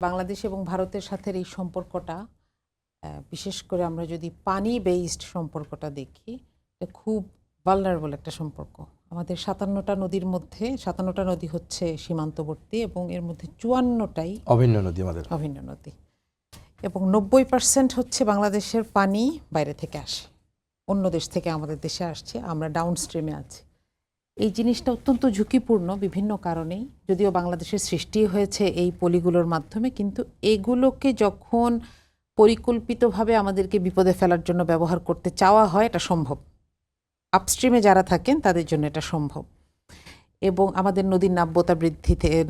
বাংলাদেশ এবং ভারতের সাথে এই সম্পর্কটা বিশেষ করে আমরা যদি পানি বেসড সম্পর্কটা দেখি খুব ভালনারেবল একটা সম্পর্ক। আমাদের ৫৭টা নদীর মধ্যে ৫৭টা নদী হচ্ছে সীমান্তবর্তী এবং এর মধ্যে ৫৪টাই অভিন্ন নদী, আমাদের অভিন্ন নদী, এবং ৯০% হচ্ছে বাংলাদেশের পানি বাইরে থেকে আসে, অন্য দেশ থেকে আমাদের দেশে আসছে, আমরা ডাউন স্ট্রিমে আছি। এই জিনিসটা অত্যন্ত ঝুঁকিপূর্ণ বিভিন্ন কারণেই, যদিও বাংলাদেশের সৃষ্টি হয়েছে এই পলিগুলোর মাধ্যমে, কিন্তু এগুলোকে যখন পরিকল্পিতভাবে আমাদেরকে বিপদে ফেলার জন্য ব্যবহার করতে চাওয়া হয় এটা সম্ভব। আপস্ট্রিমে যারা থাকেন তাদের জন্য এটা সম্ভব। এবং আমাদের নদীর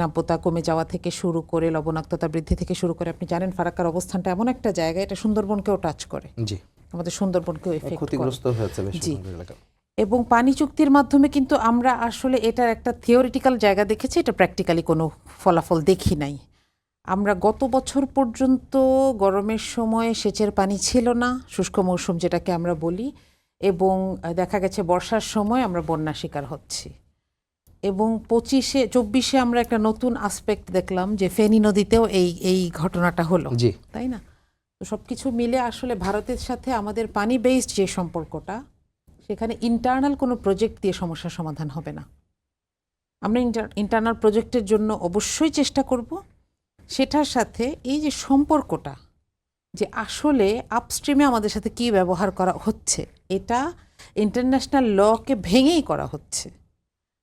নাব্যতা কমে যাওয়া থেকে শুরু করে লবণাক্ততা বৃদ্ধি থেকে শুরু করে, আপনি জানেন ফারাক্কার অবস্থানটা এমন একটা জায়গা, এটা সুন্দরবনকেও টাচ করে, জি, আমাদের সুন্দরবনকেও এফেক্ট ক্ষতিগ্রস্ত হয়েছে বেশ জি। এলাকা। এবং পানি চুক্তির মাধ্যমে কিন্তু আমরা আসলে এটার একটা থিওরিটিক্যাল জায়গা দেখেছি, এটা প্র্যাকটিক্যালি কোনো ফলাফল দেখি নাই। আমরা গত বছর পর্যন্ত গরমের সময় সেচের পানি ছিল না, শুষ্ক মৌসুম যেটাকে আমরা বলি, এবং দেখা গেছে বর্ষার সময় আমরা বন্যা শিকার হচ্ছি। এবং ২৫-২৪ আমরা একটা নতুন আসপেক্ট দেখলাম যে ফেনী নদীতেও এই ঘটনাটা হলো, তাই না? তো সব কিছু মিলে আসলে ভারতের সাথে আমাদের পানি বেসড যে সম্পর্কটা, সেখানে ইন্টারনাল কোনো প্রজেক্ট দিয়ে সমস্যার সমাধান হবে না। আমরা ইন্টারনাল প্রজেক্টের জন্য অবশ্যই চেষ্টা করব। সেটার সাথে এই যে সম্পর্কটা, যে আসলে আপস্ট্রিমে আমাদের সাথে কি ব্যবহার করা হচ্ছে, এটা ইন্টারন্যাশনাল লকে ভেঙেই করা হচ্ছে।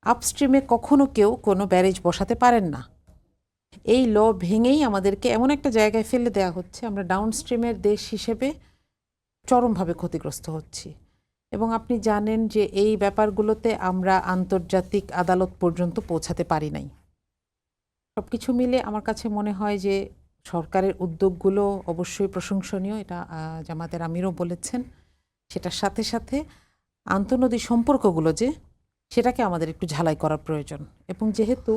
আপস্ট্রিমে কখনো কেউ কোনো ব্যারেজ বসাতে পারেন না, এই ল ভেঙেই আমাদেরকে এমন একটা জায়গায় ফেলে দেওয়া হচ্ছে, আমরা ডাউনস্ট্রিমের দেশ হিসেবে চরমভাবে ক্ষতিগ্রস্ত হচ্ছি। এবং আপনি জানেন যে এই ব্যাপারগুলোতে আমরা আন্তর্জাতিক আদালত পর্যন্ত পৌঁছাতে পারি নাই। সব কিছু মিলে আমার কাছে মনে হয় যে সরকারের উদ্যোগগুলো অবশ্যই প্রশংসনীয়, এটা জামাতের আমিরও বলেছেন। সেটার সাথে সাথে আন্তঃনদী সম্পর্কগুলো যে সেটাকে আমাদের একটু ঝালাই করার প্রয়োজন। এবং যেহেতু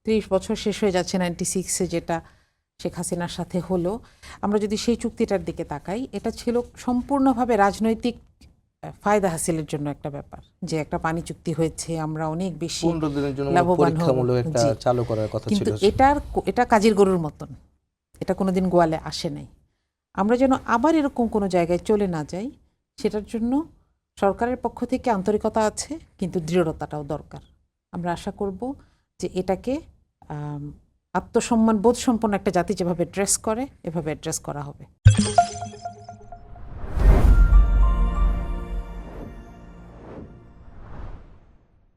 ৩০ বছর শেষ হয়ে যাচ্ছে 96-এ যেটা শেখ হাসিনার সাথে হলো, আমরা যদি সেই চুক্তিটার দিকে তাকাই, এটা ছিল সম্পূর্ণভাবে রাজনৈতিক ফায়দা হাসিলের জন্য একটা ব্যাপার, যে একটা পানি চুক্তি হয়েছে, আমরা অনেক বেশি লাভবান হব, কিন্তু এটা কাজের গরুর মতন, এটা কোনোদিন গোয়ালে আসে নাই। আমরা যেন আবার এরকম কোনো জায়গায় চলে না যাই, সেটার জন্য সরকারের পক্ষ থেকে আন্তরিকতা আছে, কিন্তু দৃঢ়তাটাও দরকার। আমরা আশা করব যে এটাকে আত্মসম্মান বোধ সম্পন্ন একটা জাতি যেভাবে অ্যাড্রেস করে, এভাবে অ্যাড্রেস করা হবে।